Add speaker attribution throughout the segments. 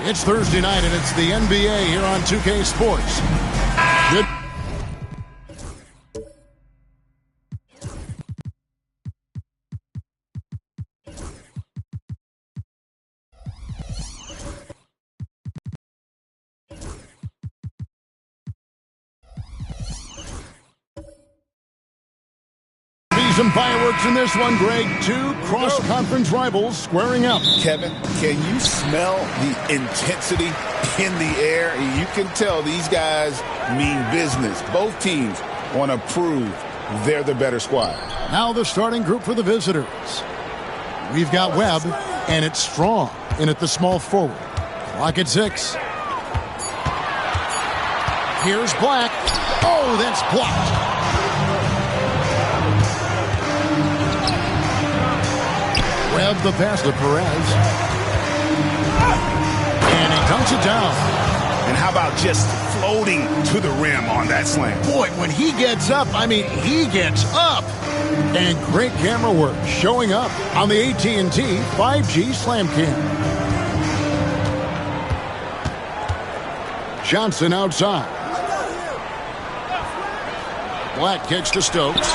Speaker 1: It's Thursday night, and it's the NBA here on 2K Sports. Good. See some fireworks in this one, Greg. Two cross-conference rivals squaring up.
Speaker 2: Kevin, can you smell the intensity in the air? You can tell these guys mean business. Both teams want to prove they're the better squad.
Speaker 1: Now the starting group for the visitors. We've got Webb, and it's Strong in at the small forward. Clock at 6. Here's Black. Oh, that's blocked. Webb the pass to Perez. And he dunks it down.
Speaker 2: And how about just floating to the rim on that slam?
Speaker 1: Boy, when he gets up, I mean, he gets up. And great camera work showing up on the AT&T 5G Slam Cam. Johnson outside. Black kicks to Stokes.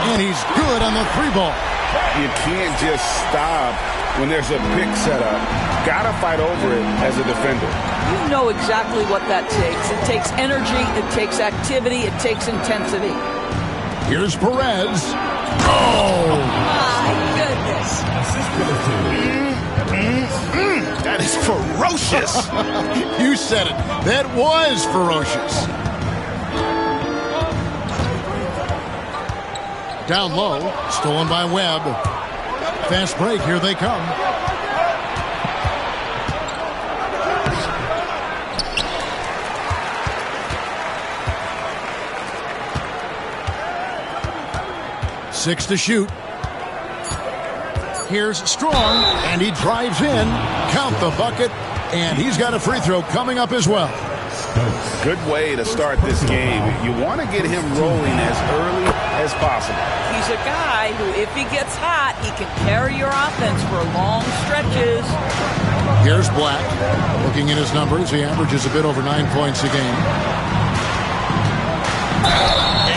Speaker 1: And he's good on the 3-ball.
Speaker 2: You can't just stop when there's a pick set up. Gotta fight over it as a defender.
Speaker 3: You know exactly what that takes. It takes energy, it takes activity, it takes intensity.
Speaker 1: Here's Perez. Oh!
Speaker 3: My goodness.
Speaker 2: That is ferocious.
Speaker 1: You said it. That was ferocious. Down low, stolen by Webb. Fast break, here they come. Six to shoot. Here's Strong, and he drives in. Count the bucket, and he's got a free throw coming up as well.
Speaker 2: Good way to start this game. You want to get him rolling as early as possible.
Speaker 3: He's a guy who, if he gets hot, he can carry your offense for long stretches.
Speaker 1: Here's Black. Looking at his numbers, he averages a bit over 9 points a game.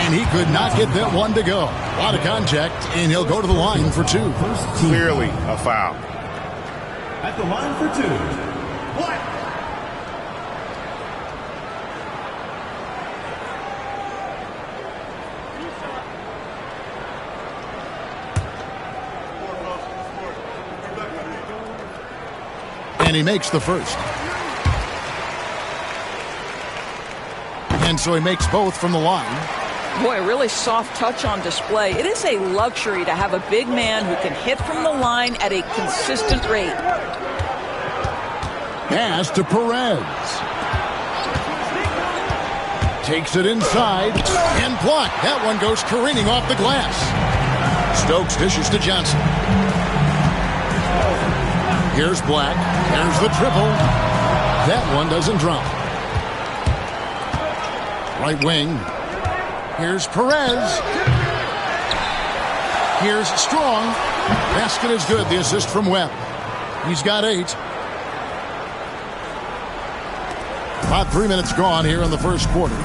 Speaker 1: And he could not get that one to go. A lot of contact, and he'll go to the line for 2.
Speaker 2: Clearly a foul.
Speaker 4: At the line for 2. Black.
Speaker 1: And he makes the first. And so he makes both from the line.
Speaker 3: Boy, a really soft touch on display. It is a luxury to have a big man who can hit from the line at a consistent rate.
Speaker 1: Pass to Perez. Takes it inside and blocked. That one goes careening off the glass. Stokes dishes to Johnson. Here's Black. There's the triple. That one doesn't drop. Right wing. Here's Perez. Here's Strong. Basket is good. The assist from Webb. He's got 8. About 3 minutes gone here in the first quarter.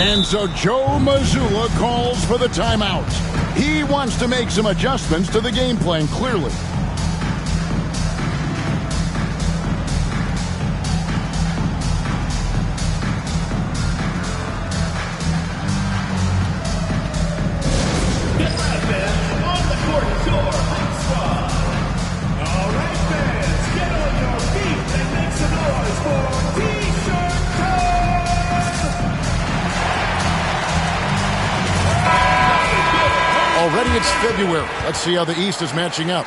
Speaker 1: And so Joe Mazzulla calls for the timeout. He wants to make some adjustments to the game plan, clearly. Already it's February. Let's see how the East is matching up.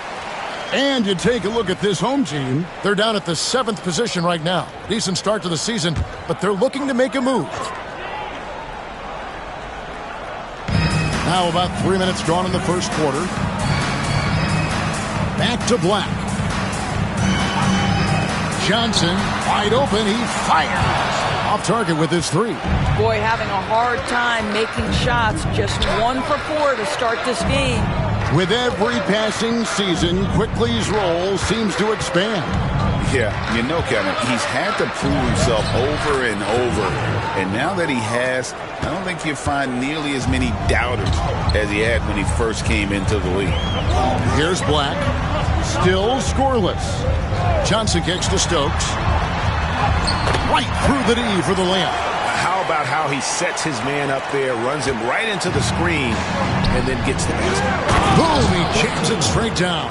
Speaker 1: And you take a look at this home team. They're down at the 7th position right now. Decent start to the season, but they're looking to make a move. Now about 3 minutes gone in the first quarter. Back to Black. Johnson, wide open. He fires. Off target with his 3.
Speaker 3: Boy, having a hard time making shots. Just 1 for 4 to start this game.
Speaker 1: With every passing season, Quickly's role seems to expand.
Speaker 2: Yeah, you know, Kevin, he's had to prove himself over and over. And now that he has, I don't think you'll find nearly as many doubters as he had when he first came into the league.
Speaker 1: Here's Black. Still scoreless. Johnson kicks to Stokes. Right through the D for the layup.
Speaker 2: How about how he sets his man up there, runs him right into the screen, and then gets the basket.
Speaker 1: Boom, he jams it straight down.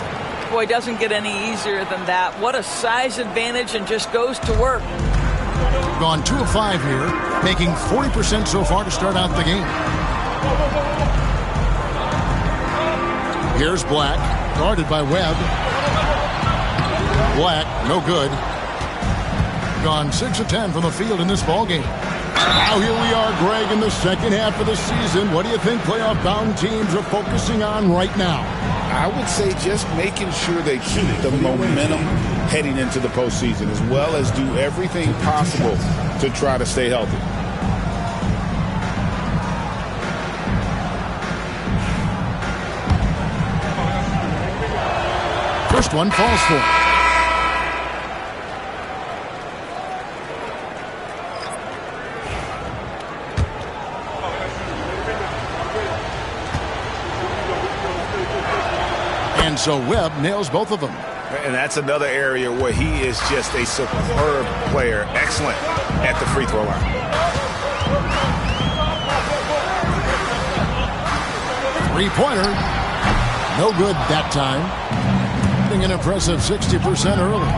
Speaker 3: Boy, it doesn't get any easier than that. What a size advantage, and just goes to work.
Speaker 1: Gone 2 of 5 here, making 40% so far to start out the game. Here's Black, guarded by Webb. Black, no good. Gone 6 of 10 from the field in this ballgame. Now here we are, Greg, in the second half of the season. What do you think playoff-bound teams are focusing on right now?
Speaker 2: I would say just making sure they keep the momentum heading into the postseason, as well as do everything possible to try to stay healthy.
Speaker 1: First one falls for him. And so Webb nails both of them.
Speaker 2: And that's another area where he is just a superb player. Excellent at the free throw line.
Speaker 1: Three-pointer. No good that time. Hitting an impressive 60% early.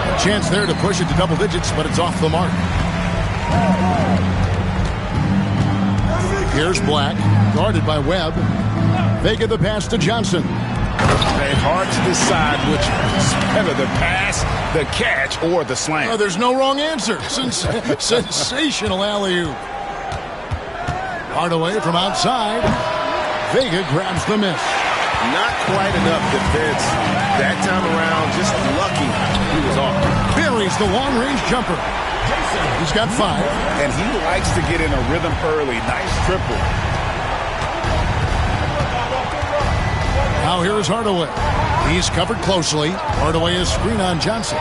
Speaker 1: A chance there to push it to double digits, but it's off the mark. Here's Black, guarded by Webb. Vega the pass to Johnson.
Speaker 2: And hard to decide which is better, the pass, the catch, or the slam.
Speaker 1: Oh, there's no wrong answer. Sensational alley-oop. Hardaway from outside. Vega grabs the miss.
Speaker 2: Not quite enough defense that time around. Just lucky he was off.
Speaker 1: Buries the long-range jumper. He's got 5.
Speaker 2: And he likes to get in a rhythm early. Nice triple.
Speaker 1: Now here's Hardaway. He's covered closely. Hardaway is screen on Johnson.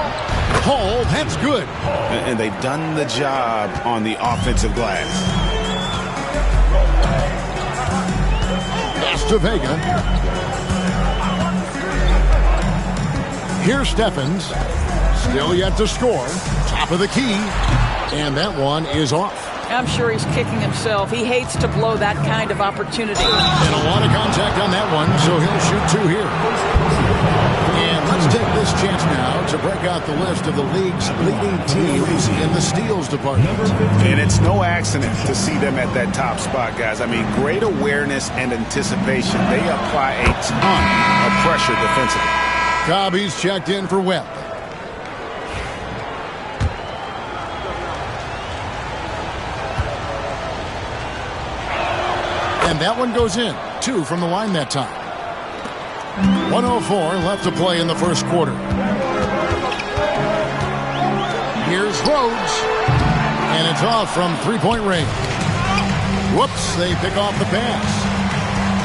Speaker 1: Hall, that's good.
Speaker 2: And they've done the job on the offensive glass.
Speaker 1: Pass to Vega. Here's Stephens. Still yet to score. Top of the key. And that one is off.
Speaker 3: I'm sure he's kicking himself. He hates to blow that kind of opportunity.
Speaker 1: And a lot of contact on that one, so he'll shoot 2 here. And let's take this chance now to break out the list of the league's leading teams in the steals department.
Speaker 2: And it's no accident to see them at that top spot, guys. I mean, great awareness and anticipation. They apply a ton of pressure defensively.
Speaker 1: Cobb's checked in for Webb. And that one goes in. 2 from the line that time. 1:04 left to play in the first quarter. Here's Rhodes. And it's off from three-point range. Whoops, they pick off the pass.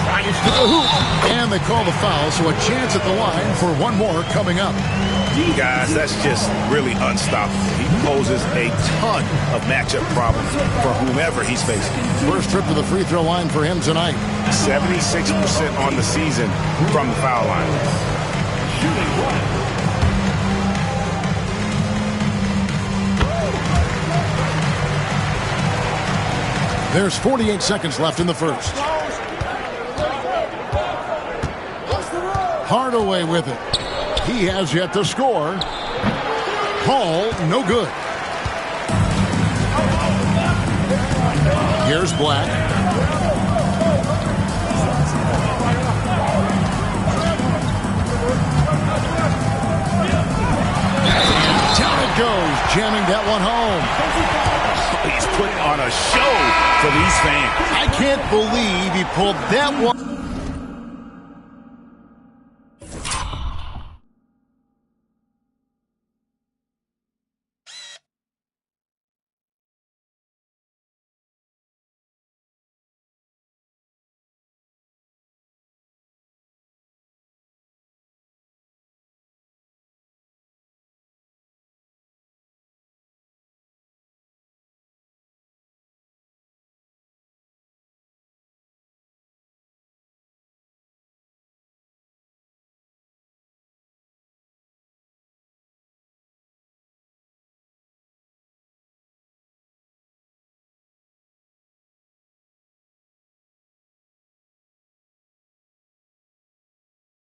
Speaker 1: Drives to the hoop. And they call the foul, so a chance at the line for one more coming up.
Speaker 2: Guys, that's just really unstoppable. He poses a ton of matchup problems for whomever he's facing.
Speaker 1: First trip to the free throw line for him tonight.
Speaker 2: 76% on the season from the foul line.
Speaker 1: There's 48 seconds left in the first. Hardaway with it. He has yet to score. Hall, no good. Here's Black. And down it goes, jamming that one home.
Speaker 2: He's putting on a show for these fans.
Speaker 1: I can't believe he pulled that one.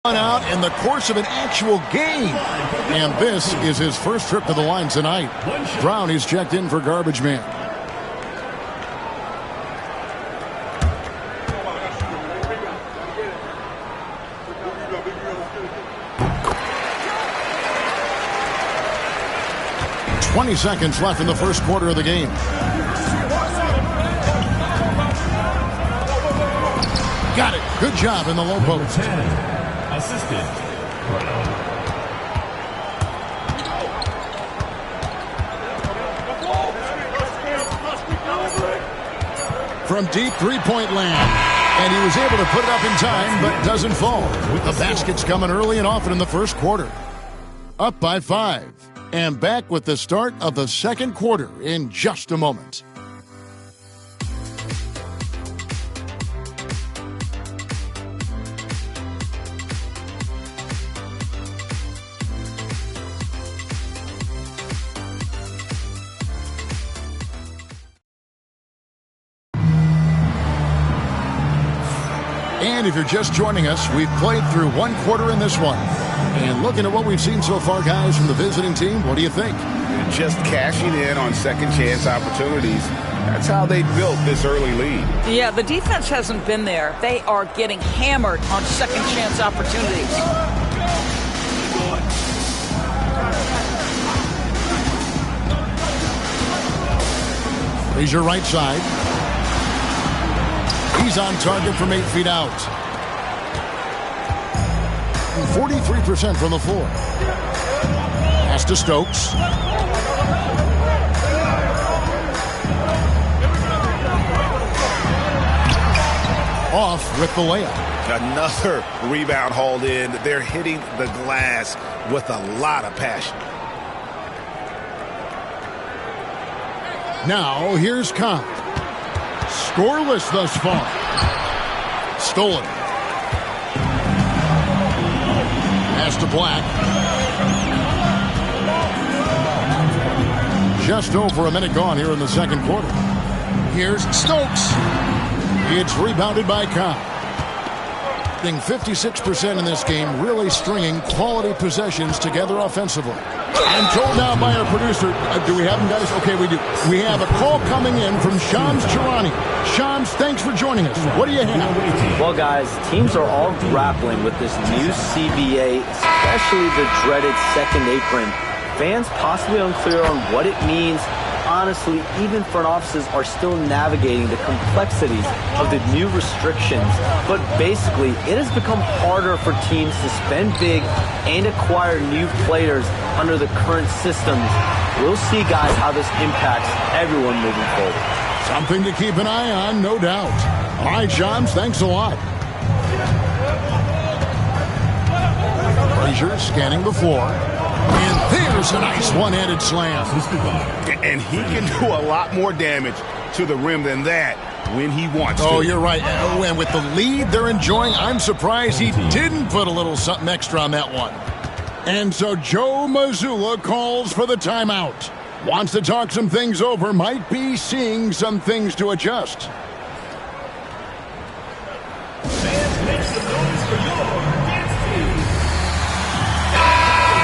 Speaker 1: Out in the course of an actual game. And this is his first trip to the line tonight. Brown is checked in for garbage man. "20 seconds left in the first quarter of the game. Got it. Good job in the low post.
Speaker 4: Assistant.
Speaker 1: From deep three-point land. And he was able to put it up in time, but doesn't fall. The basket's coming early and often in the first quarter. Up by 5. And back with the start of the second quarter in just a moment. And if you're just joining us, we've played through one quarter in this one. And looking at what we've seen so far, guys, from the visiting team, what do you think?
Speaker 2: Just cashing in on second chance opportunities. That's how they built this early lead.
Speaker 3: Yeah, the defense hasn't been there. They are getting hammered on second chance opportunities.
Speaker 1: Here's your right side. He's on target from 8 feet out. 43% from the floor. Pass to Stokes. Off with the layup.
Speaker 2: Another rebound hauled in. They're hitting the glass with a lot of passion.
Speaker 1: Now here's Comp. Scoreless thus far. Stolen. Pass to Black. Just over a minute gone here in the second quarter. Here's Stokes. It's rebounded by Comp. 56% in this game, really stringing quality possessions together offensively. I'm told now by our producer, do we have them, guys? Okay, we do. We have a call coming in from Shams Charania. Shams, thanks for joining us. What do you have?
Speaker 5: Well, guys, teams are all grappling with this new CBA, especially the dreaded second apron. Fans possibly unclear on what it means. Honestly, even front offices are still navigating the complexities of the new restrictions. But basically, it has become harder for teams to spend big and acquire new players under the current systems. We'll see, guys, how this impacts everyone moving forward.
Speaker 1: Something to keep an eye on, no doubt. All right, Shams, thanks a lot. Frazier scanning the floor. And there's a nice one-handed slam.
Speaker 2: And he can do a lot more damage to the rim than that when he wants to.
Speaker 1: Oh, you're right. And with the lead they're enjoying, I'm surprised he didn't put a little something extra on that one. And so Joe Mazzulla calls for the timeout. Wants to talk some things over, might be seeing some things to adjust.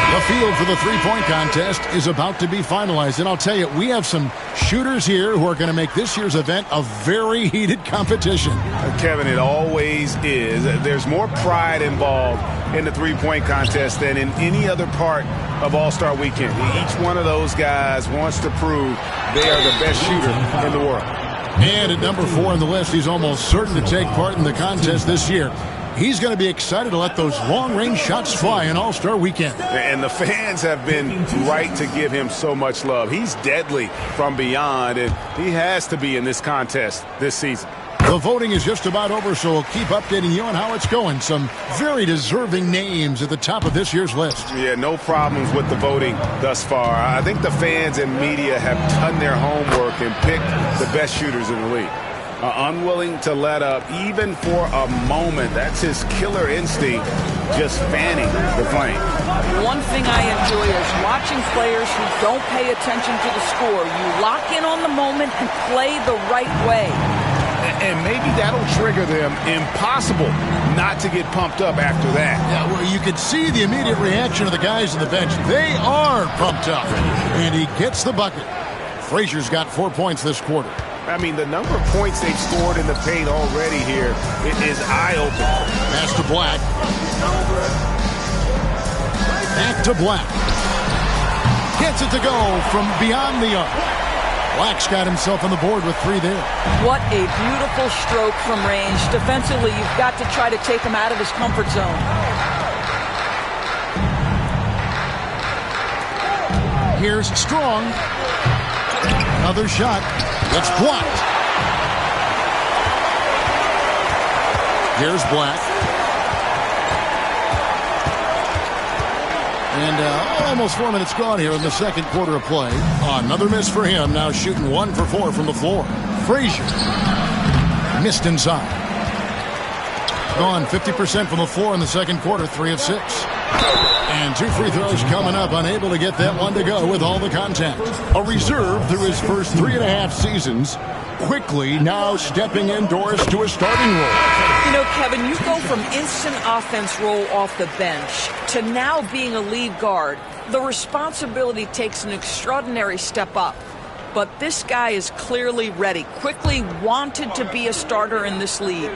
Speaker 1: The field for the three-point contest is about to be finalized. And I'll tell you, we have some shooters here who are going to make this year's event a very heated competition.
Speaker 2: Kevin, it always is. There's more pride involved in the three-point contest than in any other part of All-Star Weekend. Each one of those guys wants to prove they are the best shooter in the world.
Speaker 1: And at number 4 on the list, he's almost certain to take part in the contest this year. He's going to be excited to let those long-range shots fly in All-Star Weekend.
Speaker 2: And the fans have been right to give him so much love. He's deadly from beyond, and he has to be in this contest this season.
Speaker 1: The voting is just about over, so we'll keep updating you on how it's going. Some very deserving names at the top of this year's list.
Speaker 2: Yeah, no problems with the voting thus far. I think the fans and media have done their homework and picked the best shooters in the league. Unwilling to let up even for a moment. That's his killer instinct, just fanning the flame.
Speaker 3: One thing I enjoy is watching players who don't pay attention to the score. You lock in on the moment and play the right way.
Speaker 2: And maybe that'll trigger them. Impossible not to get pumped up after that.
Speaker 1: Yeah, well, you could see the immediate reaction of the guys on the bench. They are pumped up. And he gets the bucket. Frazier's got 4 points this quarter.
Speaker 6: I mean, the number of points they've scored in the paint already here is eye-opening.
Speaker 1: Pass to Black. Back to Black. Gets it to go from beyond the arc. Black's got himself on the board with 3 there.
Speaker 3: What a beautiful stroke from range. Defensively, you've got to try to take him out of his comfort zone.
Speaker 1: Here's Strong. Another shot. It's blocked. Here's Black. And almost 4 minutes gone here in the second quarter of play. Another miss for him. Now shooting 1 for 4 from the floor. Frazier missed inside. Gone 50% from the floor in the second quarter. 3 of 6. And 2 free throws coming up. Unable to get that one to go with all the contact. A reserve through his first 3.5 seasons. Quickly now stepping indoors to a starting role.
Speaker 3: You know, Kevin, you go from instant offense role off the bench to now being a lead guard. The responsibility takes an extraordinary step up. But this guy is clearly ready. Quickly wanted to be a starter in this league.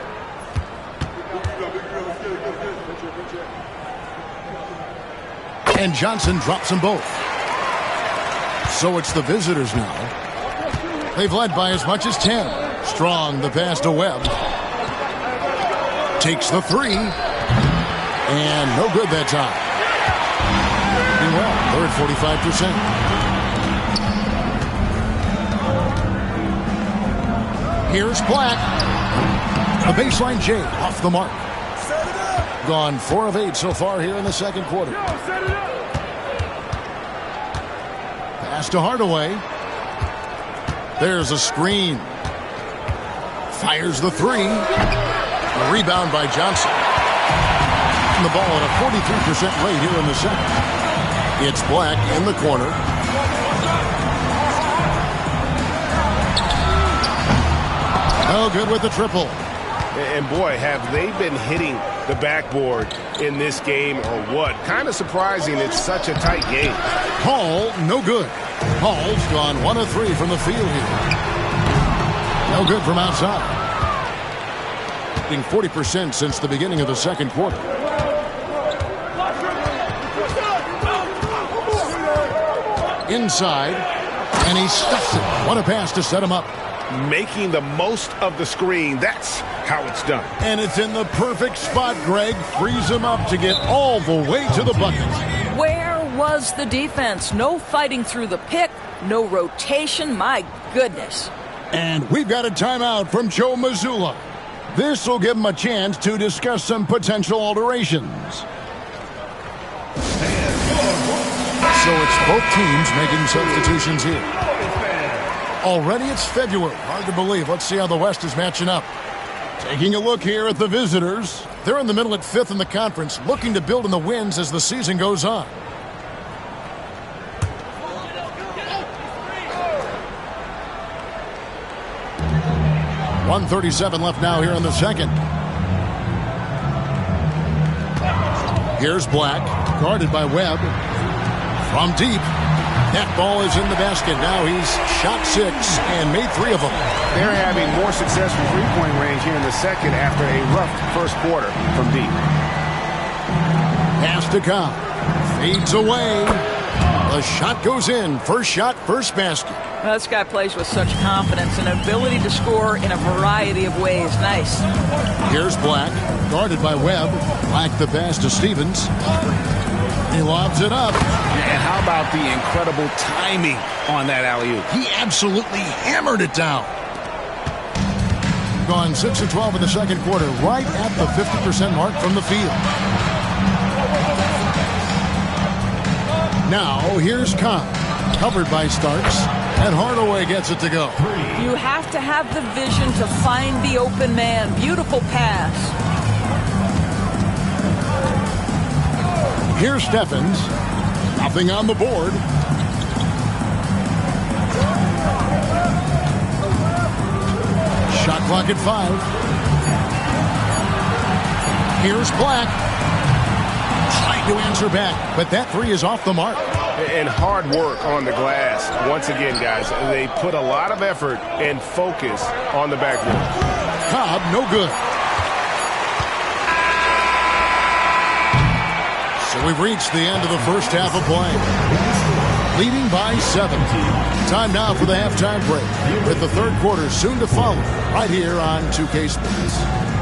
Speaker 1: And Johnson drops them both. So it's the visitors now. They've led by as much as 10. Strong, the pass to Webb. Takes the 3. And no good that time. Doing well. They're at 45%. Here's Black. The baseline J off the mark. Gone 4 of 8 so far here in the second quarter. Pass to Hardaway. There's a screen. Fires the 3. A rebound by Johnson. And the ball at a 43% rate here in the second. It's Black in the corner. Oh, good with the triple.
Speaker 6: And boy, have they been hitting the backboard in this game or what? Kind of surprising it's such a tight game.
Speaker 1: Hall, no good. Hall's gone 1 of 3 from the field here. No good from outside. Hitting 40% since the beginning of the second quarter. Inside, and he stuffs it. What a pass to set him up.
Speaker 6: Making the most of the screen. That's how it's done.
Speaker 1: And it's in the perfect spot, Greg. Frees him up to get all the way to the bucket.
Speaker 3: Where was the defense? No fighting through the pick, no rotation. My goodness.
Speaker 1: And we've got a timeout from Joe Mazzulla. This will give him a chance to discuss some potential alterations. So it's both teams making substitutions here. Already it's February. Hard to believe. Let's see how the West is matching up. Taking a look here at the visitors. They're in the middle at 5th in the conference, looking to build in the wins as the season goes on. .137 left now here in the second. Here's Black, guarded by Webb. From deep. That ball is in the basket. Now he's shot 6 and made 3 of them.
Speaker 6: They're having more success from three-point range here in the second after a rough first quarter from deep.
Speaker 1: Pass to Cobb. Fades away. The shot goes in. First shot, first basket.
Speaker 3: Well, this guy plays with such confidence and ability to score in a variety of ways. Nice.
Speaker 1: Here's Black, guarded by Webb. Black the pass to Stevens. He lobs it up.
Speaker 2: And how about the incredible timing on that alley-oop?
Speaker 1: He absolutely hammered it down. Gone 6 of 12 in the second quarter, right at the 50% mark from the field. Now, here's Cobb, covered by Starks, and Hardaway gets it to go.
Speaker 3: You have to have the vision to find the open man. Beautiful pass.
Speaker 1: Here's Steffens. Nothing on the board. Shot clock at 5. Here's Black. Trying to answer back, but that three is off the mark.
Speaker 6: And hard work on the glass. Once again, guys, they put a lot of effort and focus on the backboard.
Speaker 1: Cobb, no good. So we've reached the end of the first half of play. Leading by 7. Time now for the halftime break, with the third quarter soon to follow right here on 2K Sports.